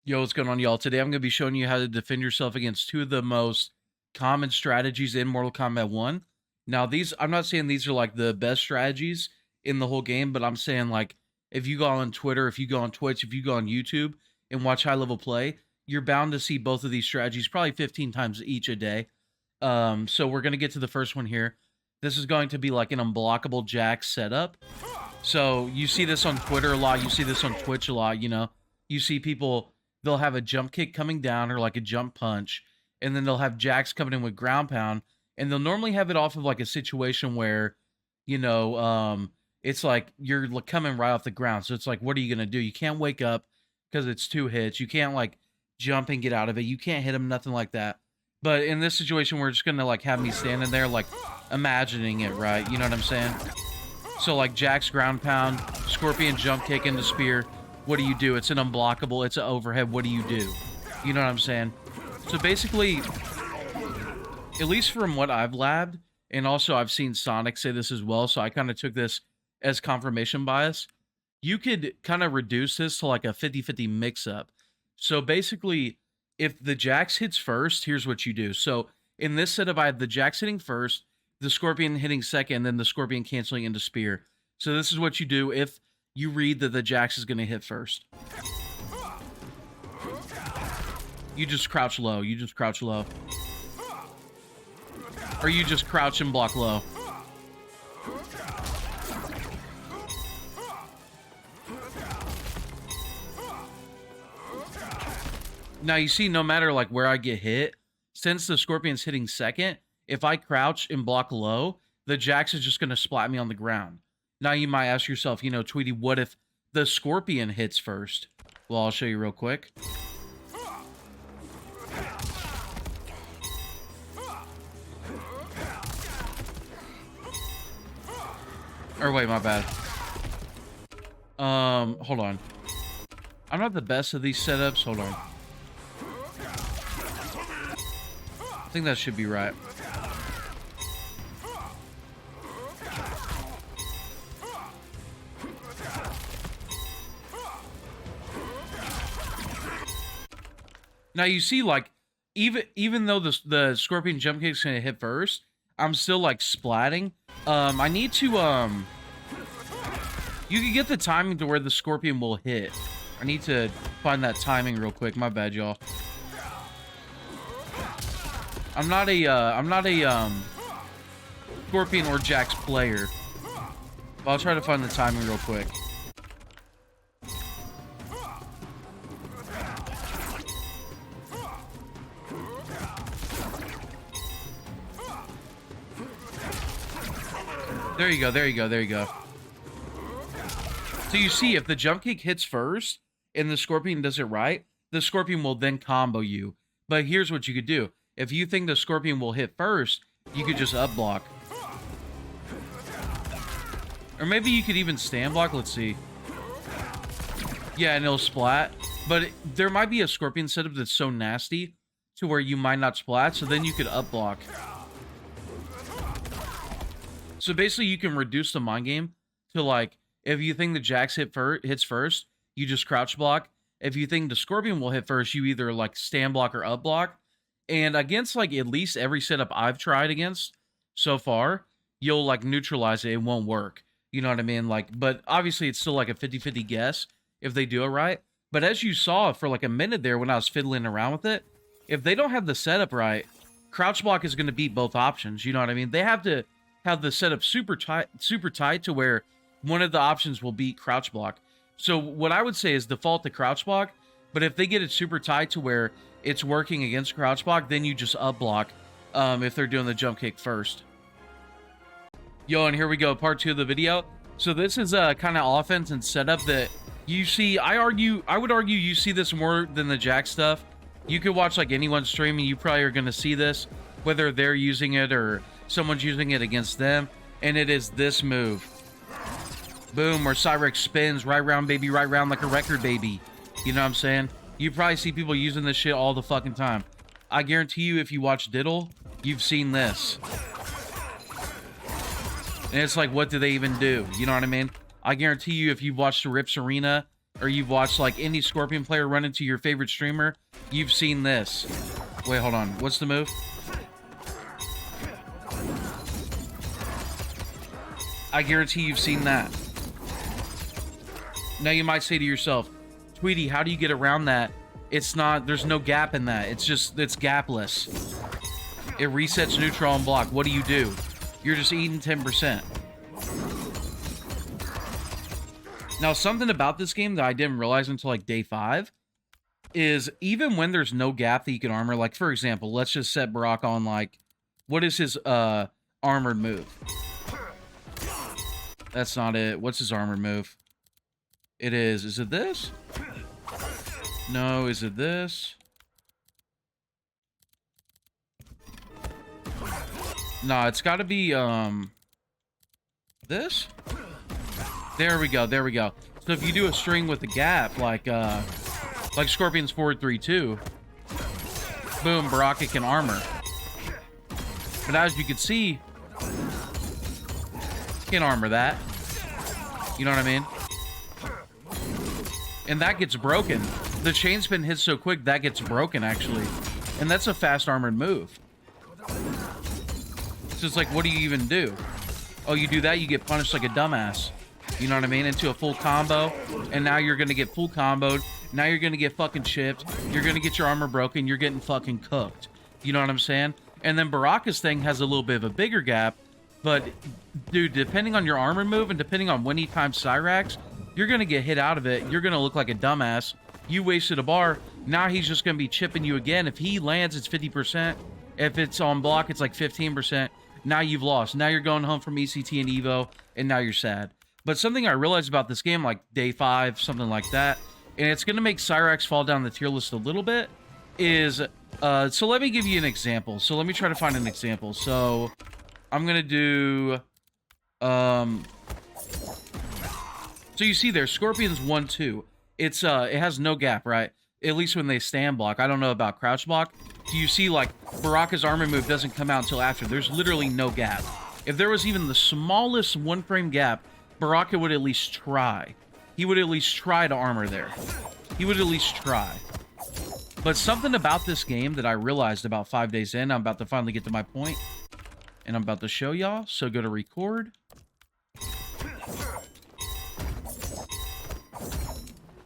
Yo, what's going on, y'all? Today I'm going to be showing you how to defend yourself against two of the most common strategies in Mortal Kombat 1. Now, I'm not saying these are like the best strategies in the whole game, but I'm saying like if you go on Twitter, if you go on Twitch, if you go on YouTube and watch high level play, you're bound to see both of these strategies probably 15 times each a day. So we're going to get to the first one here. This is going to be like an unblockable Jax setup. So you see this on Twitter a lot. You see this on Twitch a lot, you know. You see people, they'll have a jump kick coming down or like a jump punch, and then they'll have Jax coming in with ground pound, and they'll normally have it off of like a situation where, you know, it's like you're coming right off the ground. So it's like, what are you going to do? You can't wake up because it's 2 hits. You can't like jump and get out of it. You can't hit him, nothing like that. But in this situation, we're just going to like have me standing there like imagining it, right? You know what I'm saying? So like Jax ground pound, Scorpion jump kick into spear. What do? It's an unblockable. It's an overhead. What do? You know what I'm saying? So basically, at least from what I've labbed, and also I've seen Sonic say this as well, so I kind of took this as confirmation bias. You could kind of reduce this to like a 50-50 mix-up. So basically, if the Jax hits first, here's what you do. So in this setup, I have the Jax hitting first, the Scorpion hitting second, and then the Scorpion canceling into spear. So this is what you do if you read that the Jax is going to hit first. You just crouch low. You just crouch low. Or you just crouch and block low. Now you see, no matter like where I get hit, since the Scorpion's hitting second, if I crouch and block low, the Jax is just going to splat me on the ground. Now you might ask yourself, you know, Tweedy, what if the Scorpion hits first? Well, I'll show you real quick. Or wait, my bad. Hold on. I'm not the best of these setups. Hold on. I think that should be right. Now you see, like, even though the Scorpion jump kick's gonna hit first, I'm still like splatting. I need to you can get the timing to where the Scorpion will hit. I need to find that timing real quick. My bad, y'all. I'm not a Scorpion or Jax player, but I'll try to find the timing real quick. There you go, there you go, there you go. So you see, if the jump kick hits first and the Scorpion does it right, the Scorpion will then combo you. But here's what you could do. If you think the Scorpion will hit first, you could just up block. Or maybe you could even stand block, let's see. Yeah, and it'll splat. But there might be a Scorpion setup that's so nasty to where you might not splat, so then you could up block. So basically, you can reduce the mind game to like, if you think the Jax hits first, you just crouch block. If you think the Scorpion will hit first, you either like stand block or up block. And against like at least every setup I've tried against so far, you'll like neutralize it. It won't work. You know what I mean? Like, but obviously it's still like a 50-50 guess if they do it right. But as you saw for like a minute there when I was fiddling around with it, if they don't have the setup right, crouch block is going to beat both options. You know what I mean? They have to have the setup super tight to where one of the options will beat crouch block. So what I would say is default to crouch block, but if they get it super tight to where it's working against crouch block, then you just up block if they're doing the jump kick first. Yo, and here we go, part 2 of the video. So this is a kind of offense and setup that you see. I would argue you see this more than the Jax stuff. You could watch like anyone streaming, you probably are going to see this, whether they're using it or someone's using it against them, and it is this move. Boom, where Cyrax spins right round, baby, right round like a record, baby. You know what I'm saying? You probably see people using this shit all the fucking time. I guarantee you, if you watch Diddle, you've seen this. And it's like, what do they even do? You know what I mean? I guarantee you, if you've watched the Rips Arena or you've watched like any Scorpion player run into your favorite streamer, you've seen this. Wait, hold on. What's the move? I guarantee you've seen that. Now you might say to yourself, Tweedy, how do you get around that? It's not, there's no gap in that. It's gapless. It resets neutral and block. What do? You're just eating 10%. Now, something about this game that I didn't realize until like day 5 is even when there's no gap that you can armor, like for example, let's just set Brock on like, what is his armored move? That's not it. What's his armored move? Is it this? No, is it this? No, it's got to be, this? There we go, there we go. So if you do a string with a gap, like Scorpion's 4-3-2, boom, Baraka can armor. But as you can see, can't armor that. You know what I mean? And that gets broken. The chain spin hits so quick, that gets broken, actually. And that's a fast armored move. It's just like, what do you even do? Oh, you do that, you get punished like a dumbass. You know what I mean? Into a full combo. And now you're going to get full comboed. Now you're going to get fucking chipped. You're going to get your armor broken. You're getting fucking cooked. You know what I'm saying? And then Baraka's thing has a little bit of a bigger gap. But, dude, depending on your armor move and depending on when he times Cyrax, you're going to get hit out of it. You're going to look like a dumbass. You wasted a bar. Now he's just going to be chipping you again. If he lands, it's 50%. If it's on block, it's like 15%. Now you've lost. Now you're going home from ECT and Evo, and now you're sad. But something I realized about this game, like day 5, something like that, and it's going to make Cyrax fall down the tier list a little bit, is, so let me give you an example. So let me try to find an example. So I'm going to do, so you see there, Scorpion's 1-2. It's, it has no gap, right? At least when they stand block. I don't know about crouch block. Do you see, like, Baraka's armor move doesn't come out until after. There's literally no gap. If there was even the smallest 1-frame gap, Baraka would at least try. He would at least try to armor there. He would at least try. But something about this game that I realized about 5 days in, I'm about to finally get to my point, and I'm about to show y'all. So go to record.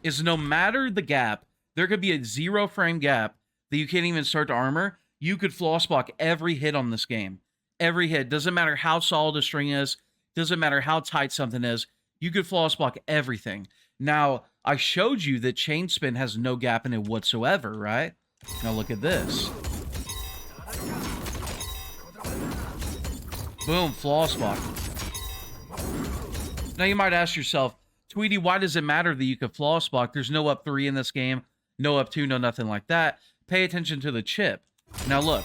Is no matter the gap, there could be a 0-frame gap that you can't even start to armor. You could floss block every hit on this game. Every hit. Doesn't matter how solid a string is. Doesn't matter how tight something is. You could floss block everything. Now, I showed you that chain spin has no gap in it whatsoever, right? Now look at this. Boom, floss block. Now you might ask yourself, Tweedy, why does it matter that you can floss block? There's no up 3 in this game. No up 2, no nothing like that. Pay attention to the chip. Now look.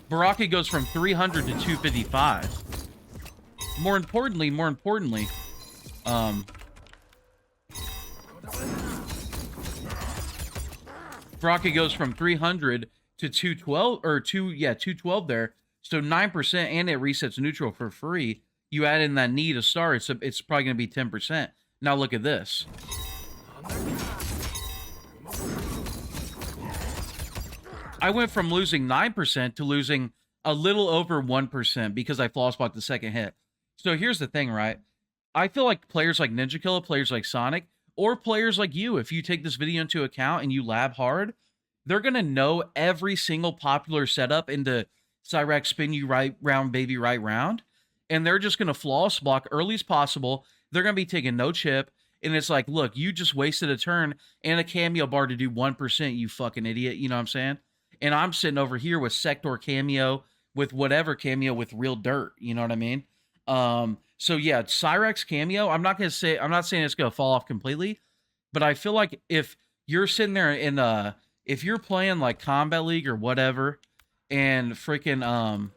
Baraka goes from 300 to 255. More importantly, Baraka goes from 300 to 212, or 212 there. So 9%, and it resets neutral for free. You add in that need to start, it's probably going to be 10%. Now look at this. I went from losing 9% to losing a little over 1% because I floss blocked the second hit. So here's the thing, right? I feel like players like Ninja Killa, players like Sonic, or players like you, if you take this video into account and you lab hard, they're going to know every single popular setup into Cyrax spin you right round, baby, right round. And they're just going to floss block early as possible. They're going to be taking no chip. And it's like, look, you just wasted a turn and a cameo bar to do 1%, you fucking idiot. You know what I'm saying? And I'm sitting over here with Sector cameo, with whatever cameo, with real dirt. You know what I mean? So yeah, Cyrax cameo, I'm not saying it's going to fall off completely, but I feel like if you're sitting there in, if you're playing like Combat League or whatever, and freaking,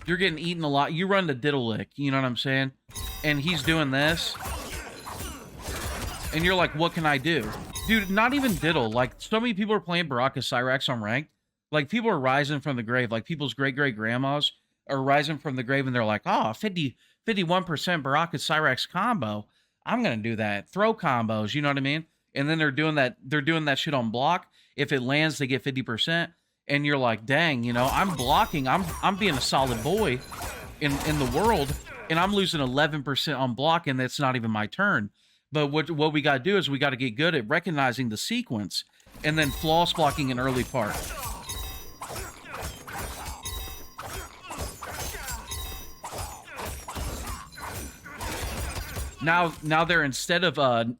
you're getting eaten a lot, you run the diddle lick, you know what I'm saying? And he's doing this, and you're like, what can I do? Dude, not even diddle. Like, so many people are playing Baraka Cyrax on ranked. Like, people are rising from the grave. Like, people's great-great-grandmas are rising from the grave, and they're like, oh, 51% Baraka Cyrax combo. I'm gonna do that. Throw combos, you know what I mean? And then they're doing that shit on block. If it lands, they get 50%. And you're like, dang, you know, I'm blocking. I'm being a solid boy in the world, and I'm losing 11% on block, and that's not even my turn. But what we gotta do is we gotta get good at recognizing the sequence and then floss blocking an early part. Now they're, instead of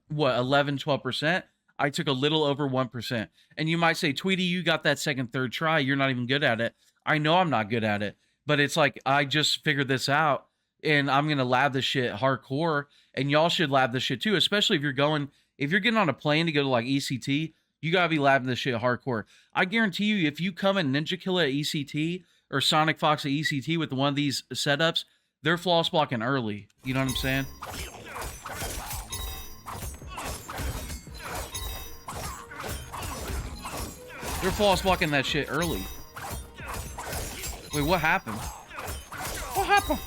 what, 11, 12%, I took a little over 1%. And you might say, Tweedy, you got that second, third try. You're not even good at it. I know I'm not good at it, but it's like, I just figured this out, and I'm going to lab this shit hardcore, and y'all should lab this shit too, especially if you're getting on a plane to go to like ECT, you got to be labbing this shit hardcore. I guarantee you, if you come and Ninja Kill at ECT or Sonic Fox at ECT with one of these setups, they're floss blocking early. You know what I'm saying? They're floss blocking that shit early. Wait, what happened? What happened?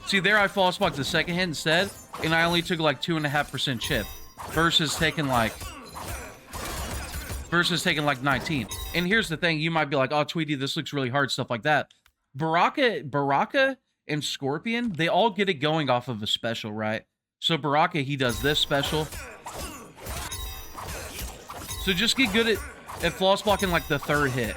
See, there I floss blocked the second hit instead, and I only took like 2.5% chip versus taking like 19. And here's the thing, you might be like, oh, Tweedy, this looks really hard, stuff like that. Baraka and Scorpion, they all get it going off of a special, right? So Baraka, he does this special. So just get good at floss blocking like the third hit.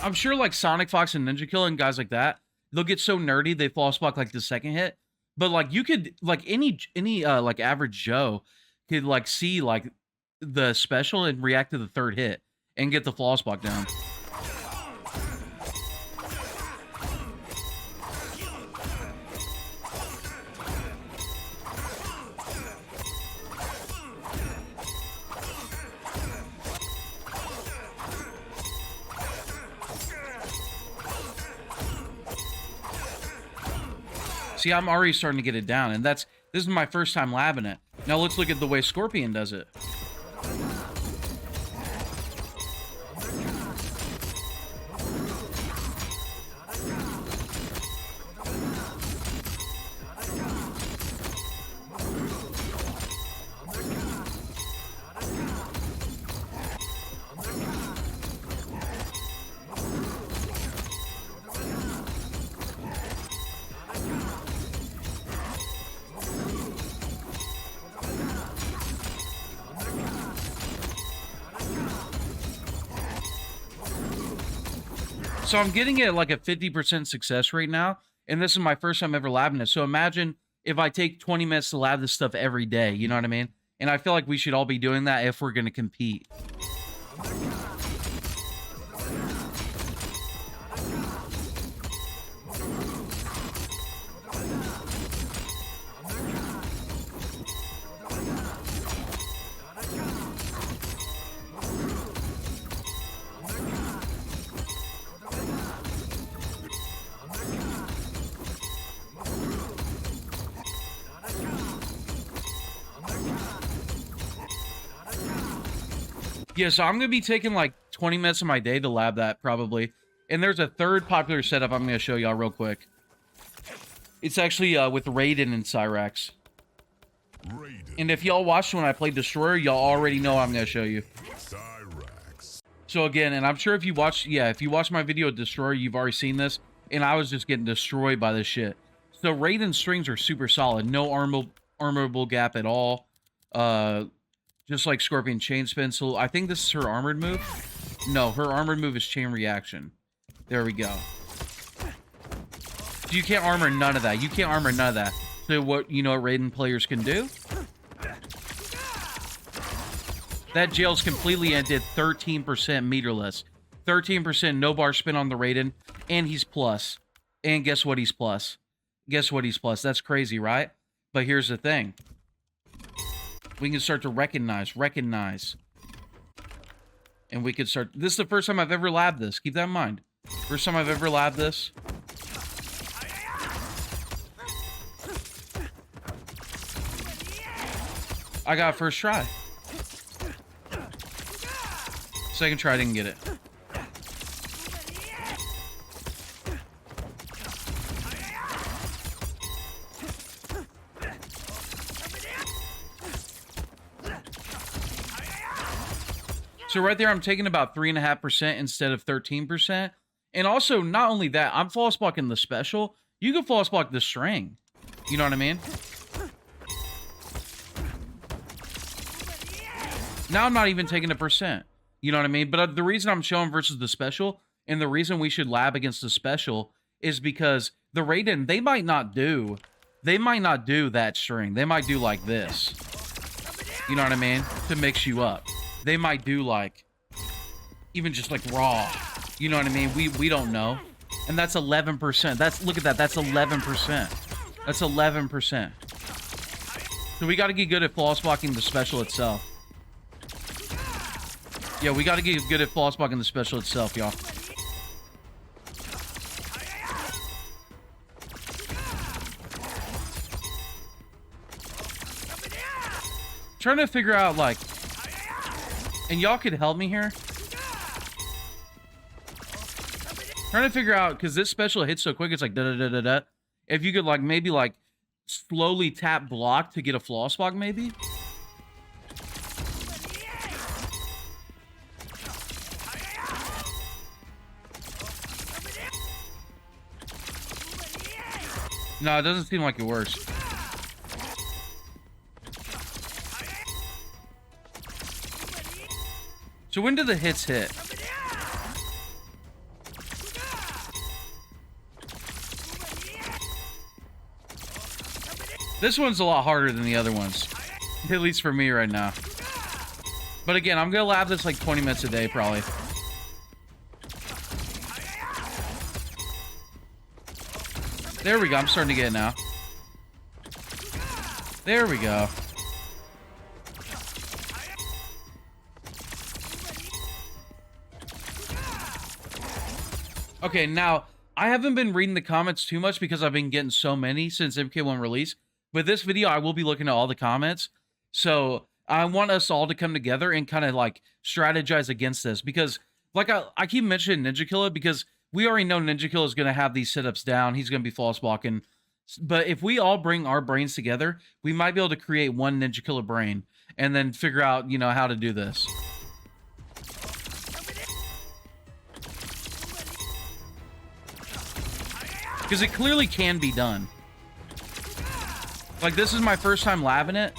I'm sure like Sonic Fox and Ninja Kill and guys like that, they'll get so nerdy they floss block like the second hit. But like you could, like any like average Joe could like see like the special and react to the third hit and get the floss block down. See, I'm already starting to get it down, and this is my first time labbing it. Now let's look at the way Scorpion does it. So I'm getting it at like a 50% success rate now, and this is my first time ever labbing it. So imagine if I take 20 minutes to lab this stuff every day, you know what I mean? And I feel like we should all be doing that if we're going to compete. Yeah, so I'm going to be taking like 20 minutes of my day to lab that, probably. And there's a third popular setup I'm going to show y'all real quick. It's actually with Raiden and Cyrax. And if y'all watched when I played Destroyer, y'all already know what I'm going to show you. So again, and I'm sure if you watched my video of Destroyer, you've already seen this. And I was just getting destroyed by this shit. So Raiden's strings are super solid. No armorable gap at all. Just like Scorpion Chain Spin. So I think this is her armored move. No, her armored move is Chain Reaction. There we go. So you can't armor none of that. You can't armor none of that. So what, you know what Raiden players can do? That jail's completely ended 13% meterless. 13% no bar spin on the Raiden. And he's plus. And guess what he's plus? Guess what he's plus? That's crazy, right? But here's the thing. We can start to recognize. And we could start... This is the first time I've ever labbed this. Keep that in mind. First time I've ever labbed this. I got first try. Second try, I didn't get it. So right there, I'm taking about 3.5% instead of 13%. And also, not only that, I'm false blocking the special. You can false block the string. You know what I mean? Now I'm not even taking a percent. You know what I mean? But the reason I'm showing versus the special, and the reason we should lab against the special, is because the Raiden, they might not do that string. They might do like this. You know what I mean? To mix you up. They might do like, even just like raw. You know what I mean? We don't know. And that's 11%. Look at that. That's 11%. That's 11%. So we got to get good at false blocking the special itself. Yeah, we got to get good at false blocking the special itself, y'all. Trying to figure out, like, and y'all could help me here. Trying to figure out, because this special hits so quick, it's like da-da-da-da-da. If you could, like, maybe, like, slowly tap block to get a floss block, maybe? No, it doesn't seem like it works. So when do the hits hit? This one's a lot harder than the other ones. At least for me right now. But again, I'm gonna lab this like 20 minutes a day, probably. There we go. I'm starting to get it now. There we go. Okay, now, I haven't been reading the comments too much because I've been getting so many since MK1 release. But this video, I will be looking at all the comments. So, I want us all to come together and kind of, like, strategize against this. Because, like, I keep mentioning Ninja Killer because we already know Ninja Killer is going to have these setups down. He's going to be false blocking. But if we all bring our brains together, we might be able to create one Ninja Killer brain. And then figure out, you know, how to do this. Because it clearly can be done. Like, this is my first time labbing it.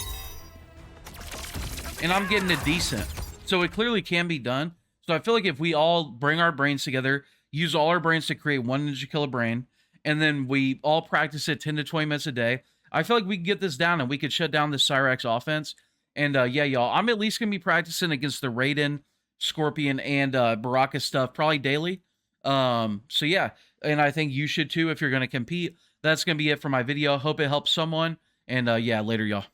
And I'm getting it decent. So it clearly can be done. So I feel like if we all bring our brains together, use all our brains to create one Ninja Killer brain, and then we all practice it 10 to 20 minutes a day, I feel like we can get this down and we could shut down the Cyrax offense. And yeah, y'all, I'm at least going to be practicing against the Raiden, Scorpion, and Baraka stuff probably daily. So yeah, and I think you should too if you're going to compete. That's going to be it for my video. Hope it helps someone. And yeah, later, y'all.